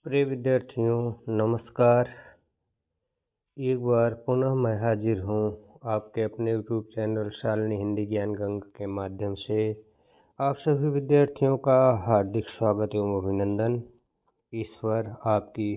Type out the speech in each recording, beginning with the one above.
प्रिय विद्यार्थियों, नमस्कार। एक बार पुनः मैं हाजिर हूँ आपके अपने यूट्यूब चैनल शालिनी हिंदी ज्ञान गंगा के माध्यम से। आप सभी विद्यार्थियों का हार्दिक स्वागत एवं अभिनंदन। ईश्वर आपकी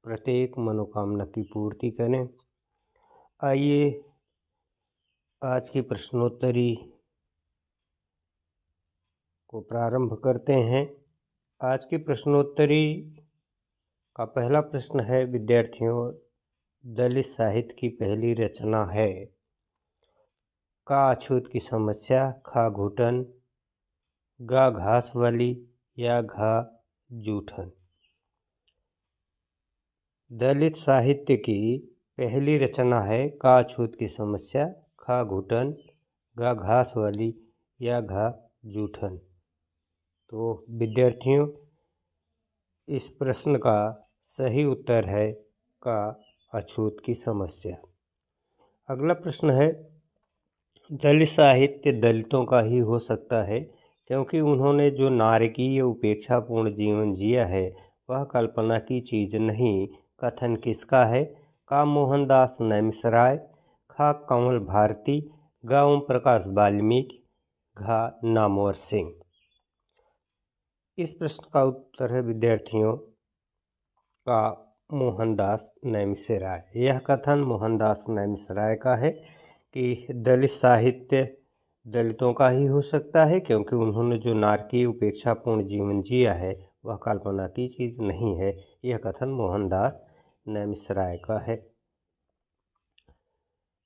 प्रत्येक मनोकामना की पूर्ति करें। आइए आज की प्रश्नोत्तरी को प्रारंभ करते हैं। आज की प्रश्नोत्तरी का पहला प्रश्न है विद्यार्थियों, दलित साहित्य की पहली रचना है। का अछूत की समस्या, खा घुटन, गा घास वाली या घा जूठन। दलित साहित्य की पहली रचना है का अछूत की समस्या, खा घुटन, गा घास वाली या घा जूठन। तो विद्यार्थियों, इस प्रश्न का सही उत्तर है का अछूत की समस्या। अगला प्रश्न है, दलित साहित्य दलितों का ही हो सकता है क्योंकि उन्होंने जो नारकीय उपेक्षापूर्ण जीवन जिया है वह कल्पना की चीज़ नहीं। कथन किसका है? का मोहनदास नैमिषारण्य, खा कमल भारती, गा ओम प्रकाश वाल्मीकि, घा नामवर सिंह। इस प्रश्न का उत्तर है विद्यार्थियों का मोहनदास नैमिषारण्य। यह कथन मोहनदास नैमिषारण्य का है कि दलित साहित्य दलितों का ही हो सकता है क्योंकि उन्होंने जो नारकीय उपेक्षापूर्ण जीवन जिया है वह कल्पना की चीज़ नहीं है। यह कथन मोहनदास नैमिषारण्य का है।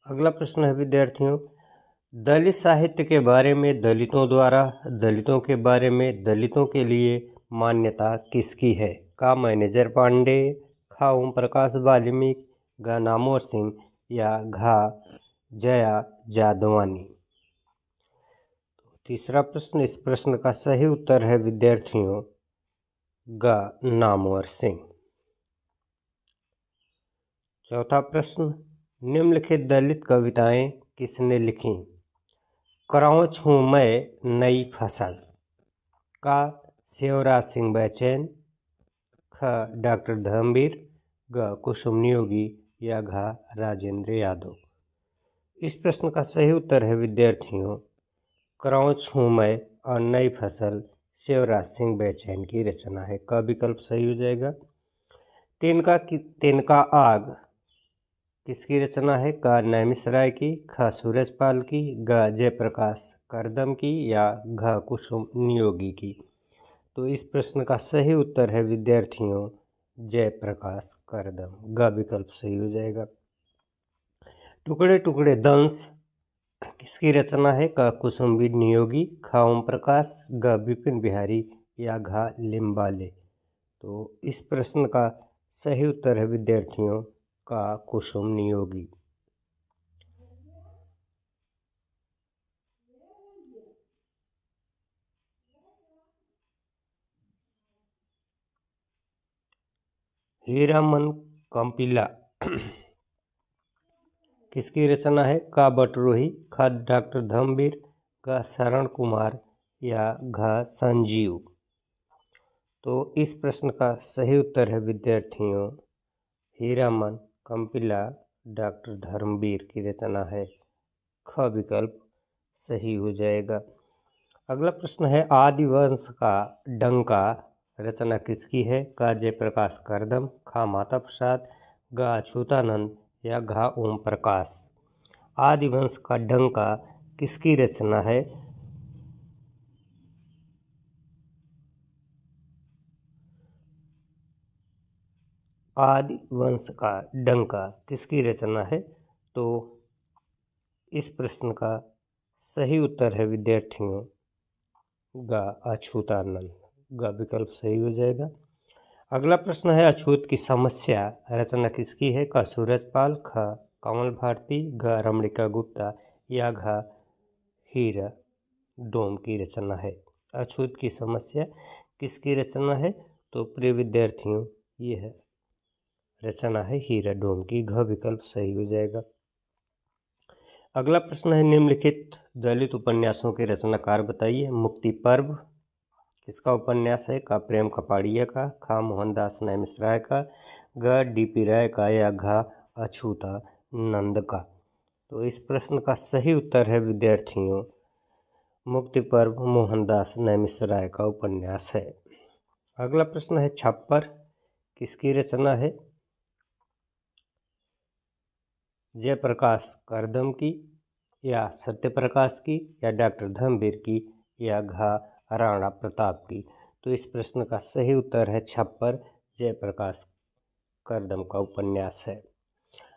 अगला प्रश्न है विद्यार्थियों, दलित साहित्य के बारे में दलितों द्वारा दलितों के बारे में दलितों के लिए मान्यता किसकी है? का मैनेजर पांडे, खा ओम प्रकाश वाल्मीकि, गा नामवर सिंह या घा जया जादवानी। तीसरा प्रश्न, इस प्रश्न का सही उत्तर है विद्यार्थियों गा नामवर सिंह। चौथा प्रश्न, निम्नलिखित दलित कविताएं किसने लिखी? क्रौच हूँ मैं नई फसल, का शिवराज सिंह बैचैन, ख डॉक्टर धर्मवीर, ग कुसुम नियोगी या घा राजेंद्र यादव। इस प्रश्न का सही उत्तर है विद्यार्थियों क्रौच हूँ मैं और नई फसल शिवराज सिंह बैचैन की रचना है। का विकल्प सही हो जाएगा। तिनका आग किसकी रचना है? का नैमिषारण्य की, ख सूरजपाल की, ग जयप्रकाश करदम की या घ कुसुम नियोगी की। तो इस प्रश्न का सही उत्तर है विद्यार्थियों जयप्रकाश करदम। ग विकल्प सही हो जाएगा। टुकड़े टुकड़े दंश किसकी रचना है? क कुसुम्बी नियोगी, ख ओम प्रकाश, ग विपिन बिहारी या घा लिम्बाले। तो इस प्रश्न का सही उत्तर है विद्यार्थियों का कुसुम नियोगी। हीरामन कंपिला किसकी रचना है? का बटरोही, ख डॉक्टर धर्मवीर, ग शरण कुमार या घ संजीव। तो इस प्रश्न का सही उत्तर है विद्यार्थियों हीरामन कंपिला डॉक्टर धर्मवीर की रचना है। ख विकल्प सही हो जाएगा। अगला प्रश्न है, आदिवंश का डंका रचना किसकी है? का जयप्रकाश करदम, खा माता प्रसाद, ग अछूतानंद या घा ओम प्रकाश। आदिवंश का डंका किसकी रचना है? आदिवंश का डंका किसकी रचना है? तो इस प्रश्न का सही उत्तर है विद्यार्थियों ग अछूतानंद। ग विकल्प सही हो जाएगा। अगला प्रश्न है, अछूत की समस्या रचना किसकी है? का सूरजपाल, ख कमल भारती, घ रमणिका गुप्ता या घ हीरा डोम की रचना है। अछूत की समस्या किसकी रचना है? तो प्रिय विद्यार्थियों यह रचना है हीरा डोम की। घ विकल्प सही हो जाएगा। अगला प्रश्न है, निम्नलिखित दलित उपन्यासों के रचनाकार बताइए। मुक्ति पर्व किसका उपन्यास है? का प्रेम कपाड़िया का, खा मोहनदास नैमिषराय का, ग डी.पी. राय का या घ अछूतानंद का। तो इस प्रश्न का सही उत्तर है विद्यार्थियों मुक्ति पर्व मोहनदास नैमिषराय का उपन्यास है। अगला प्रश्न है छप्पर किसकी रचना है? जयप्रकाश करदम की या सत्यप्रकाश की या डॉक्टर धर्मवीर की या घा राणा प्रताप की। तो इस प्रश्न का सही उत्तर है छप्पर, जयप्रकाश करदम का उपन्यास है।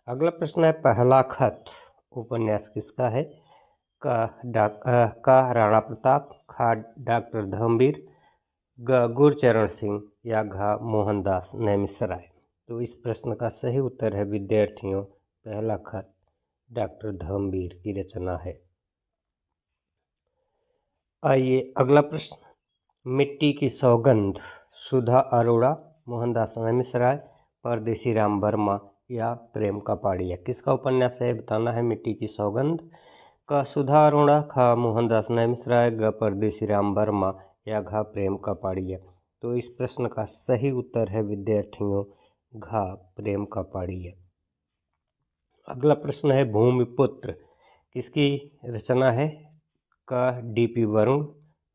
अगला प्रश्न है पहला खत उपन्यास किसका है? का राणा प्रताप, खा डॉक्टर धर्मवीर, ग गुरचरण सिंह या घा मोहनदास नैमिषराय। तो इस प्रश्न का सही उत्तर है विद्यार्थियों पहला खत डॉक्टर धर्मवीर की रचना है। आइए अगला प्रश्न, मिट्टी की सौगंध सुधा अरोड़ा, मोहनदास नैमिषराय, परदेसी राम वर्मा या प्रेम कपाड़िया। किसका उपन्यास है बताना है। मिट्टी की सौगंध का सुधा अरोड़ा, खा मोहनदास नैमिषराय, ग परदेसी राम वर्मा या घा प्रेम कपाड़िया। तो इस प्रश्न का सही उत्तर है विद्यार्थियों घा प्रेम कपाड़िया। अगला प्रश्न है भूमिपुत्र किसकी रचना है? का डी.पी. वरुण,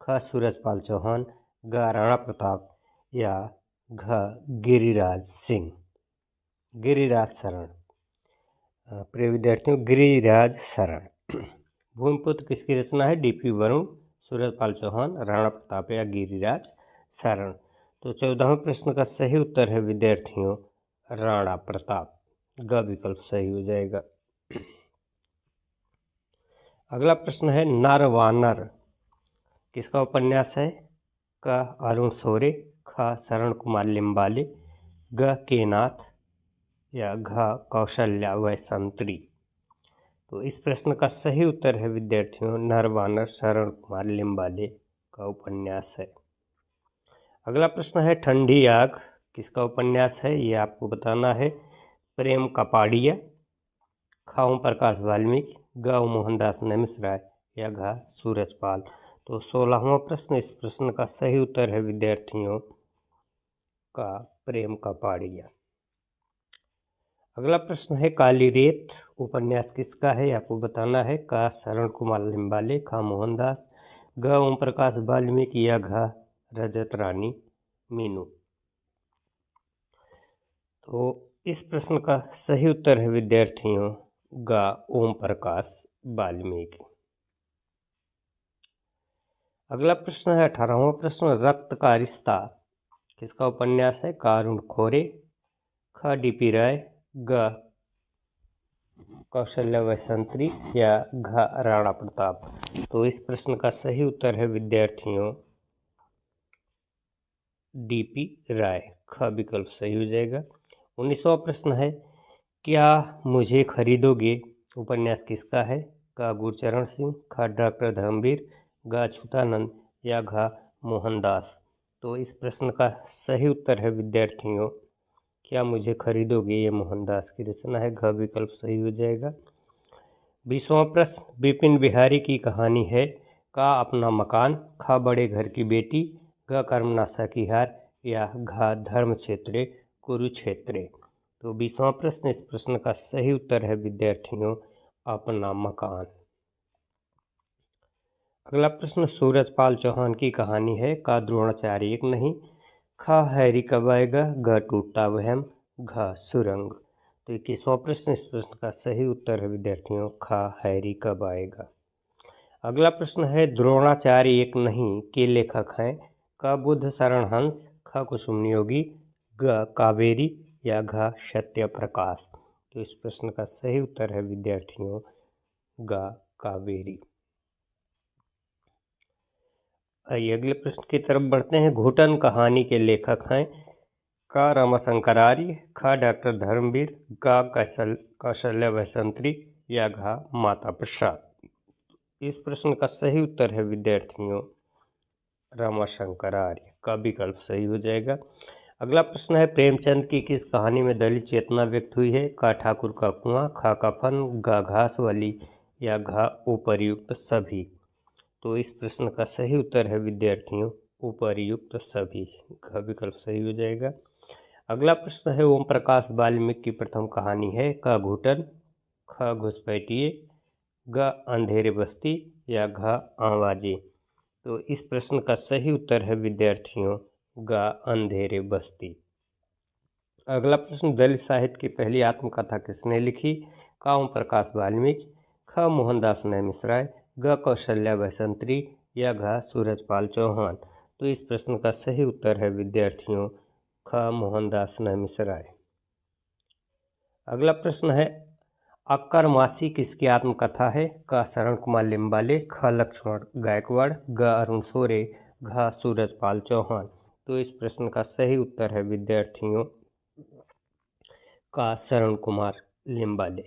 ख सूरजपाल चौहान, ग राणा प्रताप या घ गिरिराज सिंह, गिरिराज शरण। प्रिय विद्यार्थियों गिरिराज शरण। भूमिपुत्र किसकी रचना है? डी.पी. वरुण, सूरजपाल चौहान, राणा प्रताप या गिरिराज शरण। तो 14वें प्रश्न का सही उत्तर है विद्यार्थियों राणा प्रताप, ग विकल्प सही हो जाएगा। अगला प्रश्न है नर वानर किसका उपन्यास है? क अरुण सोरे, ख शरण कुमार लिम्बाले, ग के नाथ या घ कौशल्या वैसंत्री। तो इस प्रश्न का सही उत्तर है विद्यार्थियों नर वानर शरण कुमार लिम्बाले का उपन्यास है। अगला प्रश्न है ठंडी आग किसका उपन्यास है? ये आपको बताना है। प्रेम कपाड़िया, ख ओम प्रकाश वाल्मीकि, ग मोहनदास नैमिषराय या घ सूरजपाल। तो 16वां प्रश्न, इस प्रश्न का सही उत्तर है विद्यार्थियों का प्रेम कपाड़िया। अगला प्रश्न है काली रेत उपन्यास किसका है? आपको बताना है। का शरण कुमार लिम्बाले, खा मोहनदास, ग ओम प्रकाश वाल्मीकि या घ रजत रानी मीनू। तो इस प्रश्न का सही उत्तर है विद्यार्थियों ग ओम प्रकाश वाल्मीकि। अगला प्रश्न है 18वां प्रश्न, रक्त का रिश्ता किसका उपन्यास है? का अरुण खोरे, ख डी.पी. राय, ग कौशल्या वैसंत्री या घ राणा प्रताप। तो इस प्रश्न का सही उत्तर है विद्यार्थियों डी.पी. राय, ख विकल्प सही हो जाएगा। 19वां प्रश्न है क्या मुझे खरीदोगे उपन्यास किसका है? का गुरचरण सिंह, ख डॉक्टर धर्मवीर, ग अछूतानंद या घ मोहनदास। तो इस प्रश्न का सही उत्तर है विद्यार्थियों क्या मुझे खरीदोगे, ये मोहनदास की रचना है, घ विकल्प सही हो जाएगा। 20वां प्रश्न, विपिन बिहारी की कहानी है? का अपना मकान, ख बड़े घर की बेटी, ग कर्मनाशा की हार या घ धर्म क्षेत्रे कुरुक्षेत्रे। तो 20वां प्रश्न, इस प्रश्न का सही उत्तर है विद्यार्थियों अपना मकान। अगला प्रश्न, सूरजपाल चौहान की कहानी है? का द्रोणाचार्य एक नहीं, ख हैरी कब आएगा, ग टूटता वहम, घ सुरंग। तो 21वां प्रश्न, इस प्रश्न का सही उत्तर है विद्यार्थियों ख हैरी कब आएगा। अगला प्रश्न है द्रोणाचार्य एक नहीं के लेखक हैं? क बुद्ध शरण हंस, ख कुसुम योगी, ग कावेरी या घ सत्य प्रकाश। तो इस प्रश्न का सही उत्तर है विद्यार्थियों ग कावेरी। आइए अगले प्रश्न की तरफ बढ़ते हैं। घुटन कहानी के लेखक हैं? का रामाशंकरार्य, ख डॉक्टर धर्मवीर, ग कौशल्या वैसंत्री या घ माता प्रसाद। इस प्रश्न का सही उत्तर है विद्यार्थियों रामाशंकरार्य, का विकल्प सही हो जाएगा। अगला प्रश्न है प्रेमचंद की किस कहानी में दलित चेतना व्यक्त हुई है? का ठाकुर का कुआं, ख कफन, ग घास वाली या घ उपर्युक्त सभी। तो इस प्रश्न का सही उत्तर है विद्यार्थियों उपर्युक्त सभी, घ विकल्प सही हो जाएगा। अगला प्रश्न है ओम प्रकाश वाल्मीकि की प्रथम कहानी है क घुटन, ख घुसपैठिए, ग अंधेरे बस्ती या घ आवाज़ें। तो इस प्रश्न का सही उत्तर है विद्यार्थियों ग अंधेरे बस्ती। अगला प्रश्न दलित साहित्य की पहली आत्मकथा किसने लिखी? क ओम प्रकाश वाल्मीकि, ख मोहनदास नैमिषराय, ग कौशल्या बसंत्री या घ सूरजपाल चौहान। तो इस प्रश्न का सही उत्तर है विद्यार्थियों ख मोहनदास नैमिषराय। अगला प्रश्न है अक्कर मासी किसकी आत्मकथा है? क शरण कुमार लिम्बाले, ख लक्ष्मण गायकवाड़, ग अरुण सोरे, घ सूरजपाल चौहान। तो इस प्रश्न का सही उत्तर है विद्यार्थियों का शरण कुमार लिम्बाले।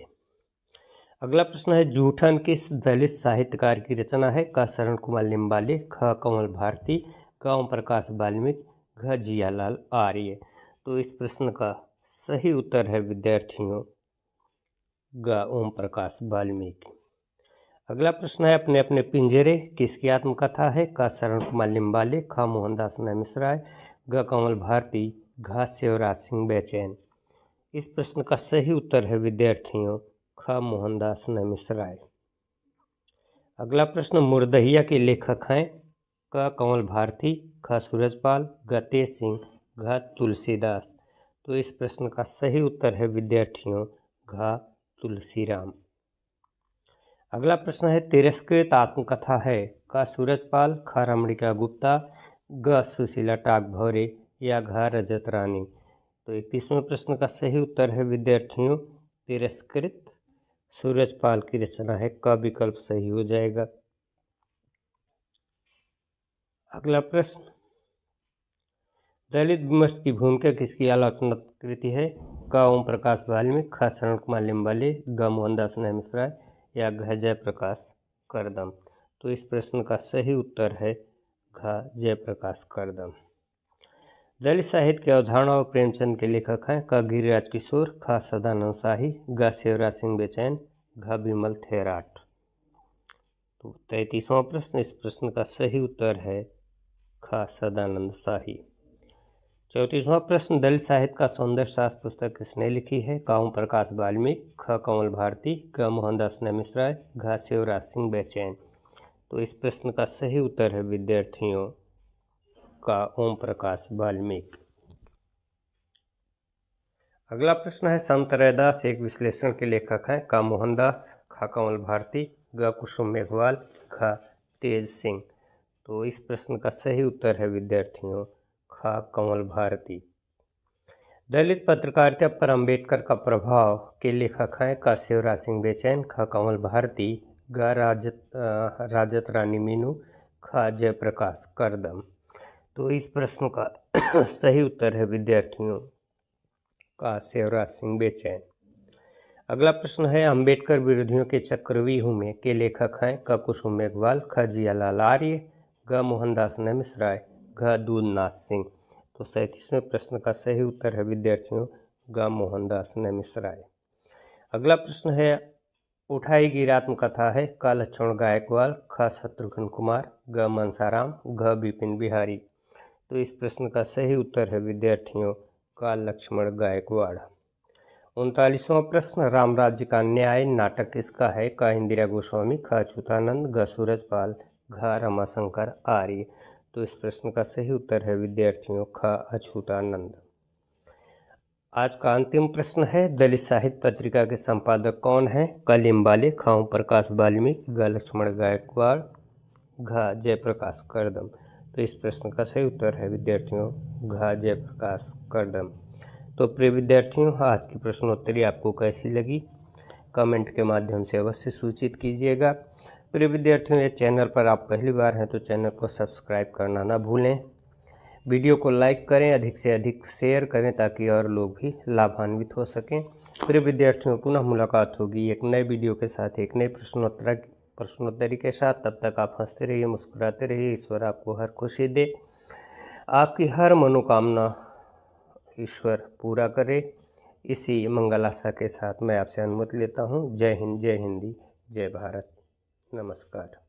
अगला प्रश्न है जूठन किस दलित साहित्यकार की रचना है? क शरण कुमार लिम्बाले, ख कमल भारती, ग ओम प्रकाश वाल्मीकि, घ जियालाल आर्य। तो इस प्रश्न का सही उत्तर है विद्यार्थियों ग ओम प्रकाश वाल्मीकि। अगला प्रश्न है अपने अपने पिंजरे किसकी आत्मकथा है? क शरण कुमार लिम्बाले, ख मोहनदास नैमिषराय, ग कमल भारती, घ शिवराज सिंह बैचैन। इस प्रश्न का सही उत्तर है विद्यार्थियों ख मोहनदास नैमिषराय। अगला प्रश्न मुर्दहिया के लेखक हैं? क कमल भारती, ख सूरजपाल, ग तेज सिंह, घ तुलसीदास। तो इस प्रश्न का सही उत्तर है विद्यार्थियों घ तुलसीराम। अगला प्रश्न है तिरस्कृत आत्मकथा है? क सूरजपाल, ख रमणिका गुप्ता, ग सुशीला टागभौरे या घ रजत रानी। तो 31वें प्रश्न का सही उत्तर है विद्यार्थियों तिरस्कृत सूरजपाल की रचना है, क विकल्प सही हो जाएगा। अगला प्रश्न दलित विमर्श की भूमिका किसकी आलोचनात्मक कृति है? क ओम प्रकाश वाल्मीकि, ख शरण कुमार लिम्बाले, ग मोहनदास नैमिषराय या घ जयप्रकाश करदम। तो इस प्रश्न का सही उत्तर है घ जयप्रकाश करदम। दलित साहित्य की अवधारणा और प्रेमचंद के लेखक हैं? क गिरिराज किशोर, ख सदानंद शाही, ग शिवराज सिंह बैचैन, घ विमल थेराट। तो 33वां प्रश्न, इस प्रश्न का सही उत्तर है ख सदानंद शाही। 34वां प्रश्न दलित साहित्य का सौंदर्य शास्त्र पुस्तक किसने लिखी है? क ओम प्रकाश वाल्मीकि, ख कमल भारती, ग मोहनदास नैमिषराय, घ शिवराज सिंह बैचैन। तो इस प्रश्न का सही उत्तर है विद्यार्थियों का ओम प्रकाश वाल्मीकि। अगला प्रश्न है संत रैदास एक विश्लेषण के लेखक हैं? क मोहनदास, ख कमल भारती, ग कुसुम मेघवाल, घ तेज सिंह। तो इस प्रश्न का सही उत्तर है विद्यार्थियों ख कमल भारती। दलित पत्रकारिता पर अंबेडकर का प्रभाव के लेखक हैं? क शिवराज सिंह बैचैन, ख कमल भारती, ग राजत रानी मीनू, ख जयप्रकाश करदम। तो इस प्रश्न का सही उत्तर है विद्यार्थियों का शिवराज सिंह बैचैन। अगला प्रश्न है अंबेडकर विरोधियों के चक्रव्यूह में के लेखक हैं? क कुसुम मेघवाल, ख जियालाल आर्य, ग मोहनदास नैमिषराय, घ दूधनाथ सिंह। तो 37वें प्रश्न का सही उत्तर है विद्यार्थियों ग मोहनदास नैमिषराय। अगला प्रश्न है उठाई गिर आत्मकथा है? क लक्ष्मण गायकवाड़, ख शत्रुघ्न कुमार, ग मनसाराम, घ विपिन बिहारी। तो इस प्रश्न का सही उत्तर है विद्यार्थियों क लक्ष्मण गायकवाड़। 39वां प्रश्न राम राज्य का न्याय नाटक किसका है? क इंदिरा गोस्वामी, ख अच्युतानंद, ग सूरजपाल, घ रमाशंकर आर्य। तो इस प्रश्न का सही उत्तर है विद्यार्थियों ख अच्युतानंद। आज का अंतिम प्रश्न है दलित साहित्य पत्रिका के संपादक कौन हैं? क लिम्बाले, ख ओम प्रकाश वाल्मीकि, ग लक्ष्मण गायकवाड़, घ जयप्रकाश करदम। तो इस प्रश्न का सही उत्तर है विद्यार्थियों घ जयप्रकाश करदम। तो प्रिय विद्यार्थियों आज की प्रश्नोत्तरी आपको कैसी लगी कमेंट के माध्यम से अवश्य सूचित कीजिएगा। प्रिय विद्यार्थियों, ये चैनल पर आप पहली बार हैं तो चैनल को सब्सक्राइब करना ना भूलें। वीडियो को लाइक करें, अधिक से अधिक शेयर करें ताकि और लोग भी लाभान्वित हो सकें। प्रिय विद्यार्थियों, पुनः मुलाकात होगी एक नए वीडियो के साथ, एक नए प्रश्नोत्तरी के साथ। तब तक आप हंसते रहिए, मुस्कुराते रहिए। ईश्वर आपको हर खुशी दे, आपकी हर मनोकामना ईश्वर पूरा करे। इसी मंगल आशा के साथ मैं आपसे अनुमति लेता हूँ। जय हिंद, जय हिंदी, जय भारत। नमस्कार।